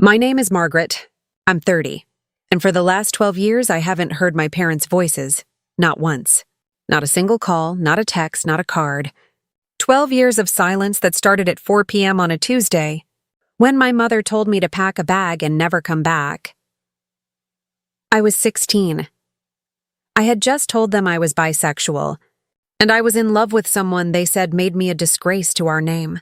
My name is Margaret. I'm 30. And for the last 12 years, I haven't heard my parents' voices. Not once. Not a single call, not a text, not a card. 12 years of silence that started at 4 p.m. on a Tuesday, when my mother told me to pack a bag and never come back. I was 16. I had just told them I was bisexual, and I was in love with someone they said made me a disgrace to our name.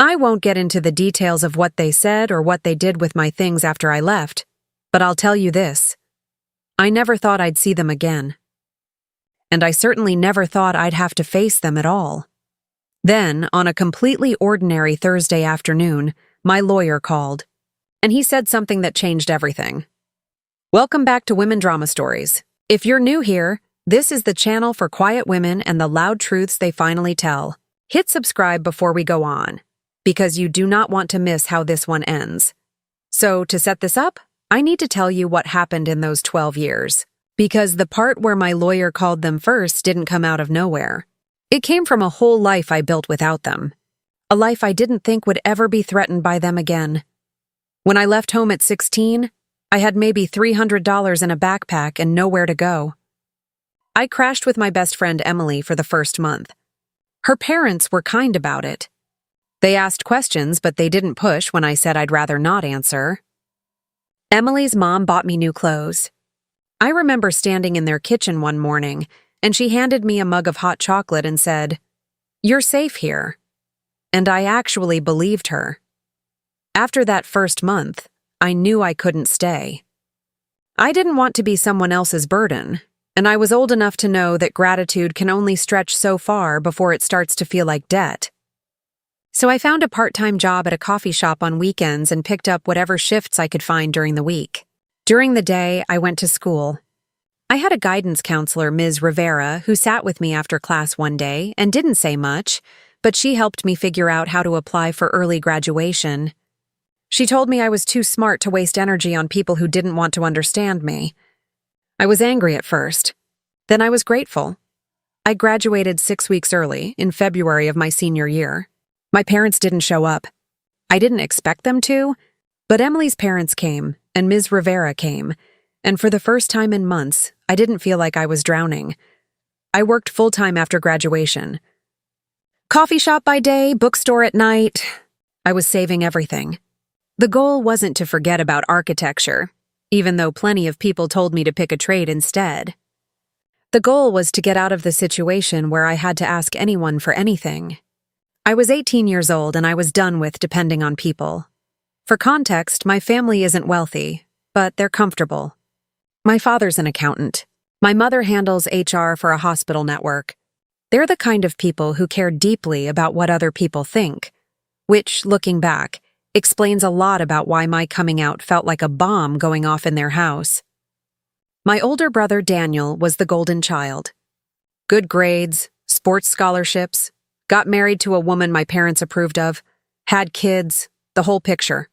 I won't get into the details of what they said or what they did with my things after I left, but I'll tell you this. I never thought I'd see them again. And I certainly never thought I'd have to face them at all. Then, on a completely ordinary Thursday afternoon, my lawyer called, and he said something that changed everything. Welcome back to Women Drama Stories. If you're new here, this is the channel for quiet women and the loud truths they finally tell. Hit subscribe before we go on, because you do not want to miss how this one ends. So, to set this up, I need to tell you what happened in those 12 years, because the part where my lawyer called them first didn't come out of nowhere. It came from a whole life I built without them. A life I didn't think would ever be threatened by them again. When I left home at 16, I had maybe $300 in a backpack and nowhere to go. I crashed with my best friend Emily for the first month. Her parents were kind about it. They asked questions, but they didn't push when I said I'd rather not answer. Emily's mom bought me new clothes. I remember standing in their kitchen one morning, and she handed me a mug of hot chocolate and said, "You're safe here." And I actually believed her. After that first month, I knew I couldn't stay. I didn't want to be someone else's burden, and I was old enough to know that gratitude can only stretch so far before it starts to feel like debt. So I found a part-time job at a coffee shop on weekends and picked up whatever shifts I could find during the week. During the day, I went to school. I had a guidance counselor, Ms. Rivera, who sat with me after class one day and didn't say much, but she helped me figure out how to apply for early graduation. She told me I was too smart to waste energy on people who didn't want to understand me. I was angry at first. Then I was grateful. I graduated 6 weeks early, in February of my senior year. My parents didn't show up. I didn't expect them to, but Emily's parents came, and Ms. Rivera came, and for the first time in months, I didn't feel like I was drowning. I worked full-time after graduation. Coffee shop by day, bookstore at night. I was saving everything. The goal wasn't to forget about architecture, even though plenty of people told me to pick a trade instead. The goal was to get out of the situation where I had to ask anyone for anything. I was 18 years old and I was done with depending on people. For context, my family isn't wealthy, but they're comfortable. My father's an accountant. My mother handles HR for a hospital network. They're the kind of people who care deeply about what other people think, which, looking back, explains a lot about why my coming out felt like a bomb going off in their house. My older brother Daniel was the golden child. Good grades, sports scholarships, got married to a woman my parents approved of, had kids, the whole picture.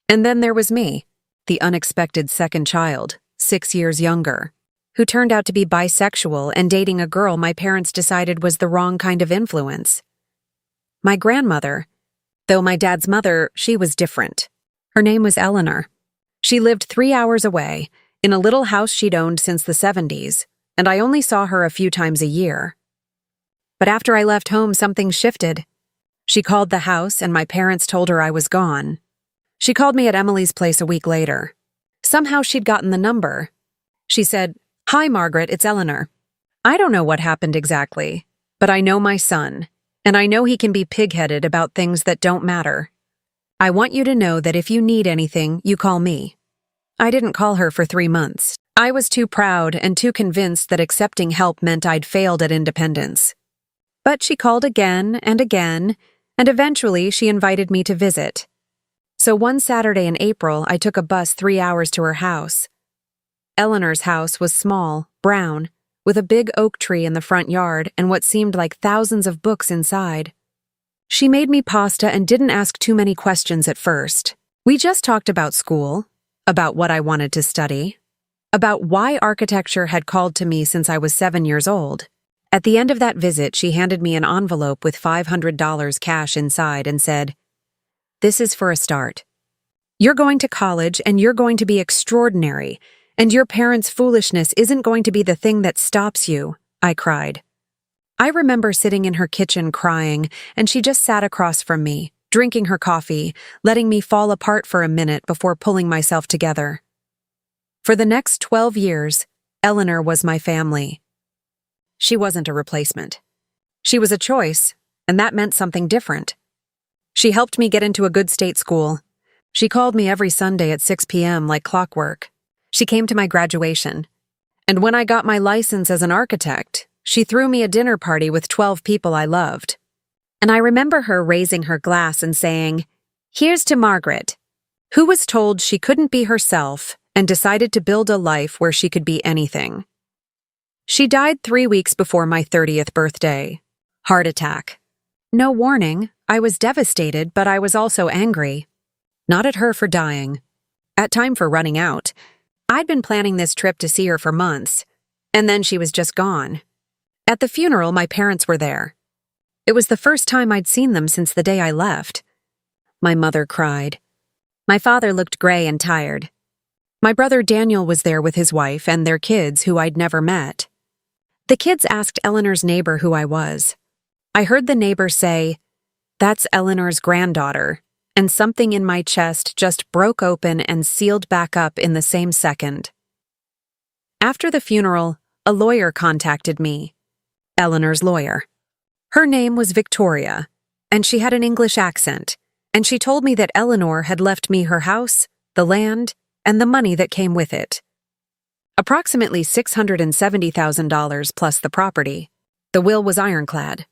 And then there was me, the unexpected second child, 6 years younger, who turned out to be bisexual and dating a girl my parents decided was the wrong kind of influence. My grandmother, though my dad's mother, she was different. Her name was Eleanor. She lived 3 hours away, in a little house she'd owned since the 70s, and I only saw her a few times a year. But after I left home, something shifted. She called the house, and my parents told her I was gone. She called me at Emily's place a week later. Somehow she'd gotten the number. She said, "Hi, Margaret, it's Eleanor. I don't know what happened exactly, but I know my son, and I know he can be pig-headed about things that don't matter. I want you to know that if you need anything, you call me." I didn't call her for 3 months. I was too proud and too convinced that accepting help meant I'd failed at independence. But she called again, and eventually she invited me to visit. So one Saturday in April, I took a bus 3 hours to her house. Eleanor's house was small, brown, with a big oak tree in the front yard and what seemed like thousands of books inside. She made me pasta and didn't ask too many questions at first. We just talked about school, about what I wanted to study, about why architecture had called to me since I was 7 years old. At the end of that visit, she handed me an envelope with $500 cash inside and said, "This is for a start. You're going to college and you're going to be extraordinary, and your parents' foolishness isn't going to be the thing that stops you, I cried. I remember sitting in her kitchen crying, and she just sat across from me, drinking her coffee, letting me fall apart for a minute before pulling myself together. For the next 12 years, Eleanor was my family. She wasn't a replacement. She was a choice, and that meant something different. She helped me get into a good state school. She called me every Sunday at 6 p.m. like clockwork. She came to my graduation. And when I got my license as an architect, she threw me a dinner party with 12 people I loved. And I remember her raising her glass and saying, "Here's to Margaret, who was told she couldn't be herself and decided to build a life where she could be anything." She died 3 weeks before my 30th birthday. Heart attack. No warning, I was devastated, but I was also angry. Not at her for dying. At time for running out. I'd been planning this trip to see her for months, and then she was just gone. At the funeral, my parents were there. It was the first time I'd seen them since the day I left. My mother cried. My father looked gray and tired. My brother Daniel was there with his wife and their kids who I'd never met. The kids asked Eleanor's neighbor who I was. I heard the neighbor say, "That's Eleanor's granddaughter," and something in my chest just broke open and sealed back up in the same second. After the funeral, a lawyer contacted me. Eleanor's lawyer. Her name was Victoria, and she had an English accent, and she told me that Eleanor had left me her house, the land, and the money that came with it. Approximately $670,000 plus the property. The will was ironclad.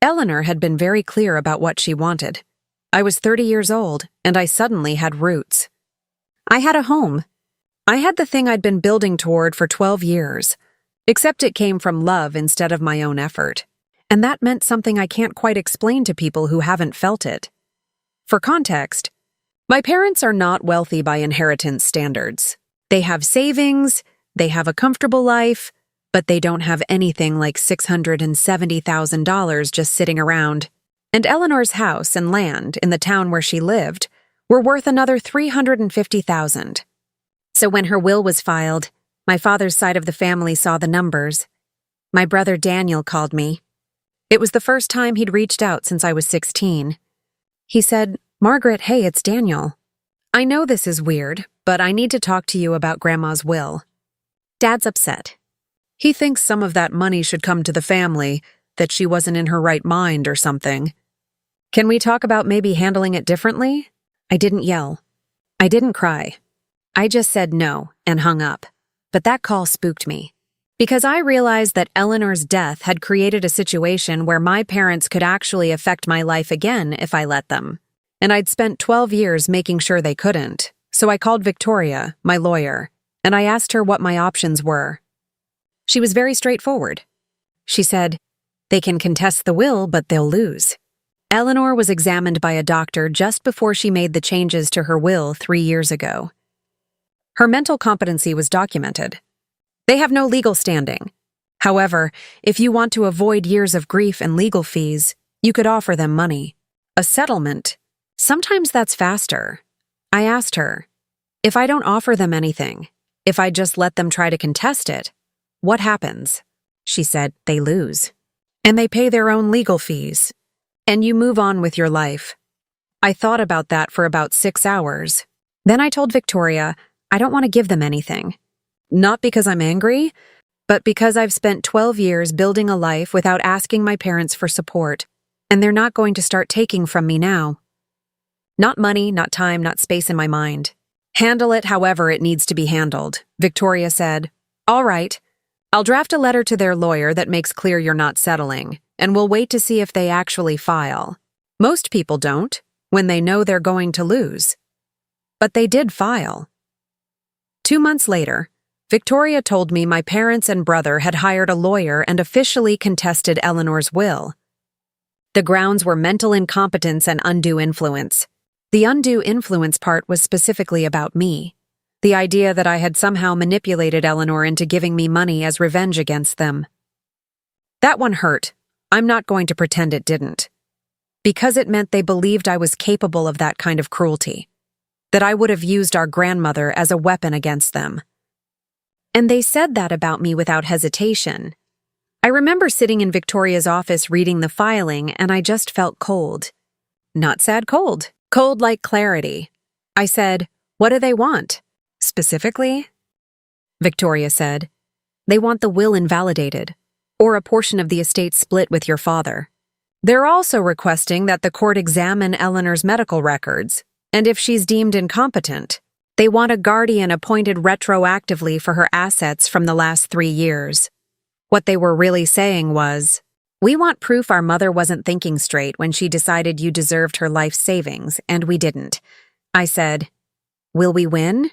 Eleanor had been very clear about what she wanted. I was 30 years old, and I suddenly had roots. I had a home. I had the thing I'd been building toward for 12 years, except it came from love instead of my own effort. And that meant something I can't quite explain to people who haven't felt it. For context, my parents are not wealthy by inheritance standards. They have savings, they have a comfortable life, but they don't have anything like $670,000 just sitting around. And Eleanor's house and land in the town where she lived were worth another $350,000. So when her will was filed, my father's side of the family saw the numbers. My brother Daniel called me. It was the first time he'd reached out since I was 16. He said, "Margaret, hey, it's Daniel. I know this is weird, but I need to talk to you about Grandma's will. Dad's upset. He thinks some of that money should come to the family, that she wasn't in her right mind or something. Can we talk about maybe handling it differently?" I didn't yell. I didn't cry. I just said no and hung up. But that call spooked me. Because I realized that Eleanor's death had created a situation where my parents could actually affect my life again if I let them. And I'd spent 12 years making sure they couldn't. So I called Victoria, my lawyer, and I asked her what my options were. She was very straightforward. She said, "They can contest the will, but they'll lose." Eleanor was examined by a doctor just before she made the changes to her will 3 years ago. Her mental competency was documented. They have no legal standing. However, if you want to avoid years of grief and legal fees, you could offer them money. A settlement. Sometimes that's faster. I asked her, if I don't offer them anything, if I just let them try to contest it, what happens? She said, they lose. And they pay their own legal fees. And you move on with your life. I thought about that for about 6 hours. Then I told Victoria, I don't want to give them anything. Not because I'm angry, but because I've spent 12 years building a life without asking my parents for support, and they're not going to start taking from me now. Not money, not time, not space in my mind. Handle it however it needs to be handled, Victoria said. All right, I'll draft a letter to their lawyer that makes clear you're not settling, and we'll wait to see if they actually file. Most people don't, when they know they're going to lose. But they did file. 2 months later, Victoria told me my parents and brother had hired a lawyer and officially contested Eleanor's will. The grounds were mental incompetence and undue influence. The undue influence part was specifically about me. The idea that I had somehow manipulated Eleanor into giving me money as revenge against them. That one hurt. I'm not going to pretend it didn't. Because it meant they believed I was capable of that kind of cruelty. that I would have used our grandmother as a weapon against them. And they said that about me without hesitation. I remember sitting in Victoria's office reading the filing, and I just felt cold. Not sad cold. Cold like clarity. I said, "What do they want?" Specifically? Victoria said, "They want the will invalidated, or a portion of the estate split with your father. They're also requesting that the court examine Eleanor's medical records, and if she's deemed incompetent, they want a guardian appointed retroactively for her assets from the last 3 years. What they were really saying was, we want proof our mother wasn't thinking straight when she decided you deserved her life savings, and we didn't." I said, "Will we win?"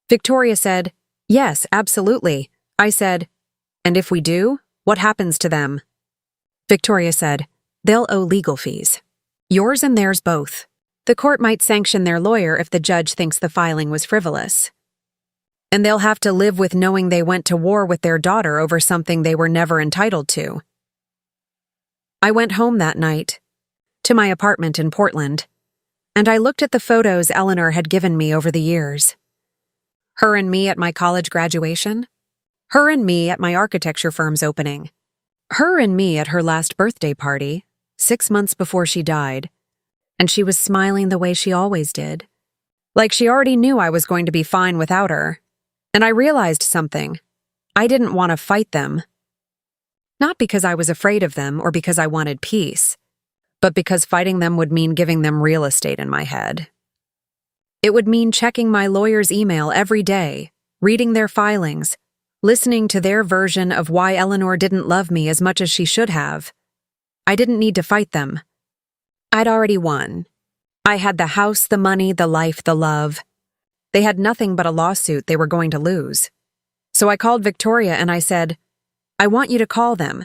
Victoria said, "Yes, absolutely." I said, "And if we do, what happens to them?" Victoria said, "They'll owe legal fees. Yours and theirs both. The court might sanction their lawyer if the judge thinks the filing was frivolous. And they'll have to live with knowing they went to war with their daughter over something they were never entitled to." I went home that night, to my apartment in Portland, and I looked at the photos Eleanor had given me over the years. Her and me at my college graduation. Her and me at my architecture firm's opening. Her and me at her last birthday party, 6 months before she died. And she was smiling the way she always did. Like she already knew I was going to be fine without her. And I realized something. I didn't want to fight them. Not because I was afraid of them or because I wanted peace, but because fighting them would mean giving them real estate in my head. It would mean checking my lawyer's email every day, reading their filings, listening to their version of why Eleanor didn't love me as much as she should have. I didn't need to fight them. I'd already won. I had the house, the money, the life, the love. They had nothing but a lawsuit they were going to lose. So I called Victoria and I said, "I want you to call them.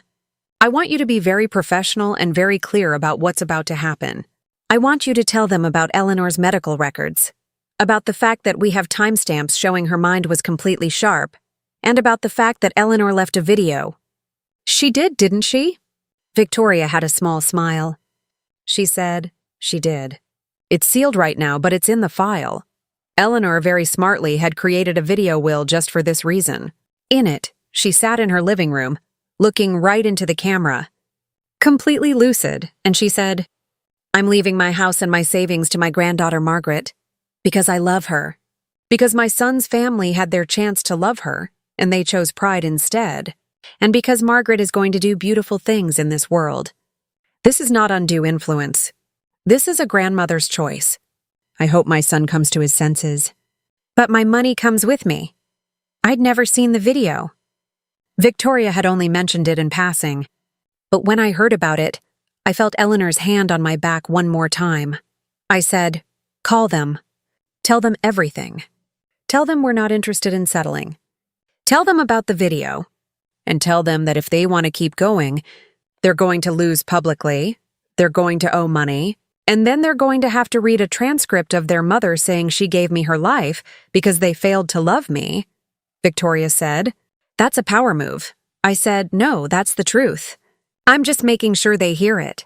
I want you to be very professional and very clear about what's about to happen. I want you to tell them about Eleanor's medical records, about the fact that we have timestamps showing her mind was completely sharp, and about the fact that Eleanor left a video." "She did, didn't she?" Victoria had a small smile. She said, "She did. It's sealed right now, but it's in the file. Eleanor very smartly had created a video will just for this reason. In it, she sat in her living room, looking right into the camera, completely lucid, and she said, 'I'm leaving my house and my savings to my granddaughter Margaret, because I love her, because my son's family had their chance to love her, and they chose pride instead, and because Margaret is going to do beautiful things in this world. This is not undue influence. This is a grandmother's choice. I hope my son comes to his senses. But my money comes with me.' I'd never seen the video. Victoria had only mentioned it in passing, but when I heard about it, I felt Eleanor's hand on my back one more time. I said, 'Call them. Tell them everything. Tell them we're not interested in settling. Tell them about the video. And tell them that if they want to keep going, they're going to lose publicly, they're going to owe money, and then they're going to have to read a transcript of their mother saying she gave me her life because they failed to love me.' Victoria said, 'That's a power move.' I said, 'No, that's the truth. I'm just making sure they hear it.'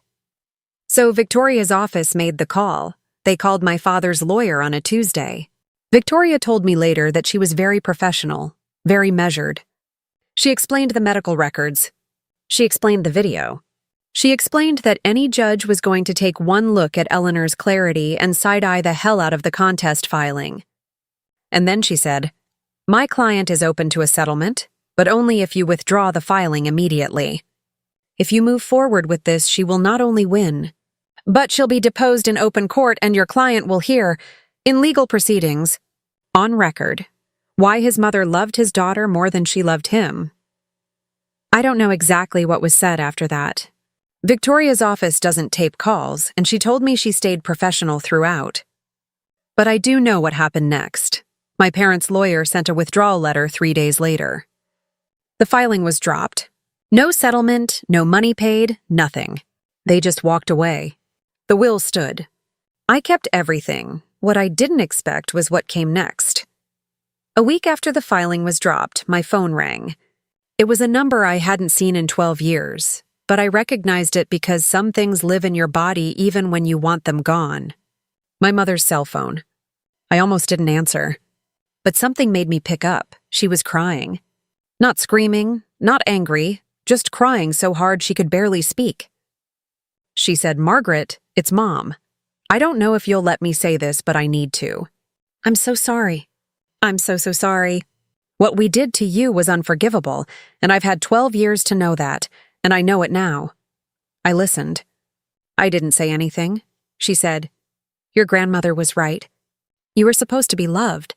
So Victoria's office made the call. They called my father's lawyer on a Tuesday. Victoria told me later that she was very professional, very measured. She explained the medical records. She explained the video. She explained that any judge was going to take one look at Eleanor's clarity and side-eye the hell out of the contest filing. And then she said, 'My client is open to a settlement, but only if you withdraw the filing immediately. If you move forward with this, she will not only win, but she'll be deposed in open court and your client will hear, in legal proceedings, on record, why his mother loved his daughter more than she loved him.' I don't know exactly what was said after that. Victoria's office doesn't tape calls, and she told me she stayed professional throughout. But I do know what happened next. My parents' lawyer sent a withdrawal letter 3 days later. The filing was dropped. No settlement, no money paid, nothing. They just walked away. The will stood. I kept everything. What I didn't expect was what came next. A week after the filing was dropped, my phone rang. It was a number I hadn't seen in 12 years, but I recognized it because some things live in your body even when you want them gone. My mother's cell phone. I almost didn't answer. But something made me pick up. She was crying. Not screaming, not angry, just crying so hard she could barely speak. She said, "Margaret, it's Mom. I don't know if you'll let me say this, but I need to. I'm so sorry. I'm so sorry. What we did to you was unforgivable, and I've had 12 years to know that, and I know it now." I listened. "I didn't say anything," she said. "Your grandmother was right. You were supposed to be loved.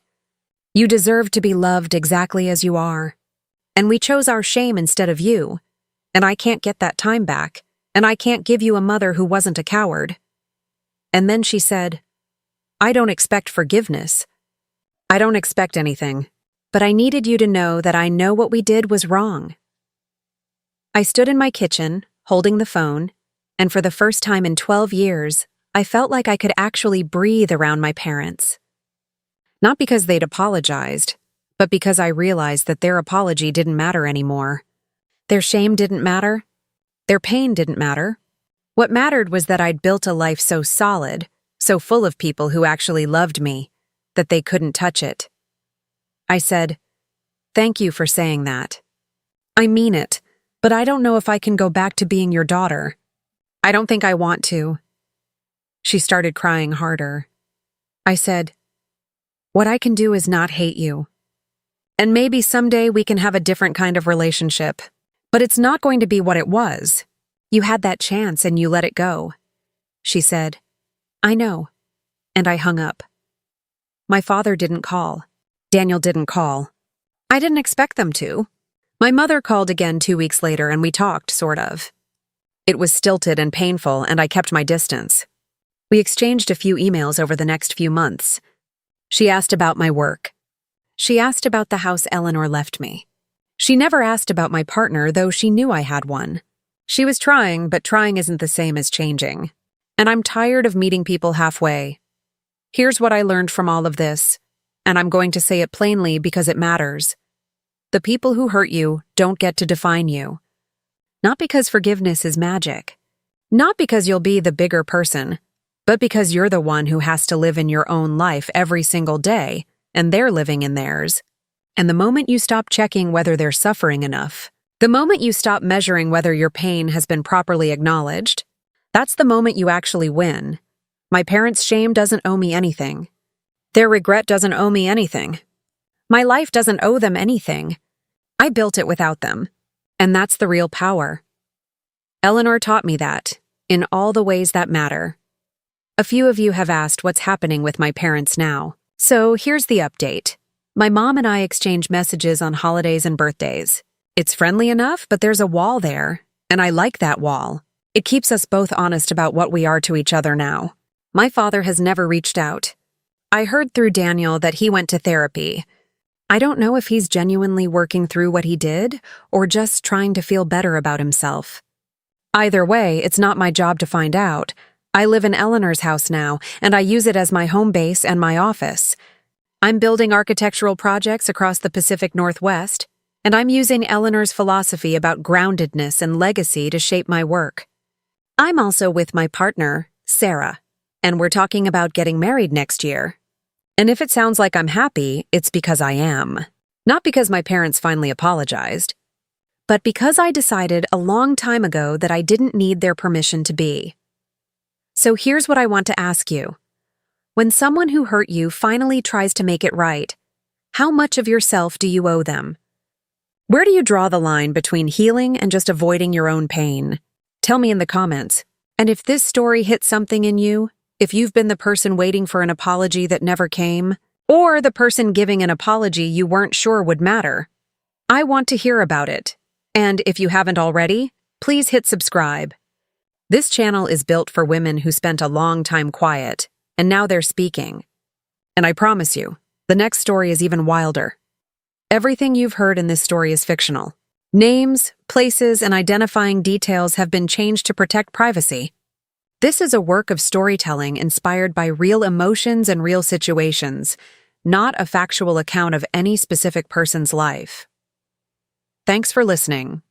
You deserve to be loved exactly as you are. And we chose our shame instead of you. And I can't get that time back, and I can't give you a mother who wasn't a coward." And then she said, "I don't expect forgiveness. I don't expect anything, but I needed you to know that I know what we did was wrong." I stood in my kitchen, holding the phone, and for the first time in 12 years, I felt like I could actually breathe around my parents. Not because they'd apologized, but because I realized that their apology didn't matter anymore. Their shame didn't matter. Their pain didn't matter. What mattered was that I'd built a life so solid, so full of people who actually loved me, that they couldn't touch it. I said, "Thank you for saying that. I mean it, but I don't know if I can go back to being your daughter. I don't think I want to." She started crying harder. I said, "What I can do is not hate you. And maybe someday we can have a different kind of relationship, but it's not going to be what it was. You had that chance and you let it go." She said, "I know." And I hung up. My father didn't call. Daniel didn't call. I didn't expect them to. My mother called again 2 weeks later and we talked, sort of. It was stilted and painful, and I kept my distance. We exchanged a few emails over the next few months. She asked about my work. She asked about the house Eleanor left me. She never asked about my partner, though she knew I had one. She was trying, but trying isn't the same as changing. And I'm tired of meeting people halfway. Here's what I learned from all of this, and I'm going to say it plainly because it matters. The people who hurt you don't get to define you. Not because forgiveness is magic. Not because you'll be the bigger person, but because you're the one who has to live in your own life every single day, and they're living in theirs. And the moment you stop checking whether they're suffering enough, the moment you stop measuring whether your pain has been properly acknowledged, that's the moment you actually win. My parents' shame doesn't owe me anything. Their regret doesn't owe me anything. My life doesn't owe them anything. I built it without them. And that's the real power. Eleanor taught me that, in all the ways that matter. A few of you have asked what's happening with my parents now. So here's the update. My mom and I exchange messages on holidays and birthdays. It's friendly enough, but there's a wall there, and I like that wall. It keeps us both honest about what we are to each other now. My father has never reached out. I heard through Daniel that he went to therapy. I don't know if he's genuinely working through what he did or just trying to feel better about himself. Either way, it's not my job to find out. I live in Eleanor's house now, and I use it as my home base and my office. I'm building architectural projects across the Pacific Northwest, and I'm using Eleanor's philosophy about groundedness and legacy to shape my work. I'm also with my partner, Sarah, and we're talking about getting married next year. And if it sounds like I'm happy, it's because I am. Not because my parents finally apologized, but because I decided a long time ago that I didn't need their permission to be. So here's what I want to ask you. When someone who hurt you finally tries to make it right, how much of yourself do you owe them? Where do you draw the line between healing and just avoiding your own pain? Tell me in the comments. And if this story hit something in you, if you've been the person waiting for an apology that never came, or the person giving an apology you weren't sure would matter, I want to hear about it. And if you haven't already, please hit subscribe. This channel is built for women who spent a long time quiet, and now they're speaking. And I promise you, the next story is even wilder. Everything you've heard in this story is fictional. Names, places, and identifying details have been changed to protect privacy. This is a work of storytelling inspired by real emotions and real situations, not a factual account of any specific person's life. Thanks for listening.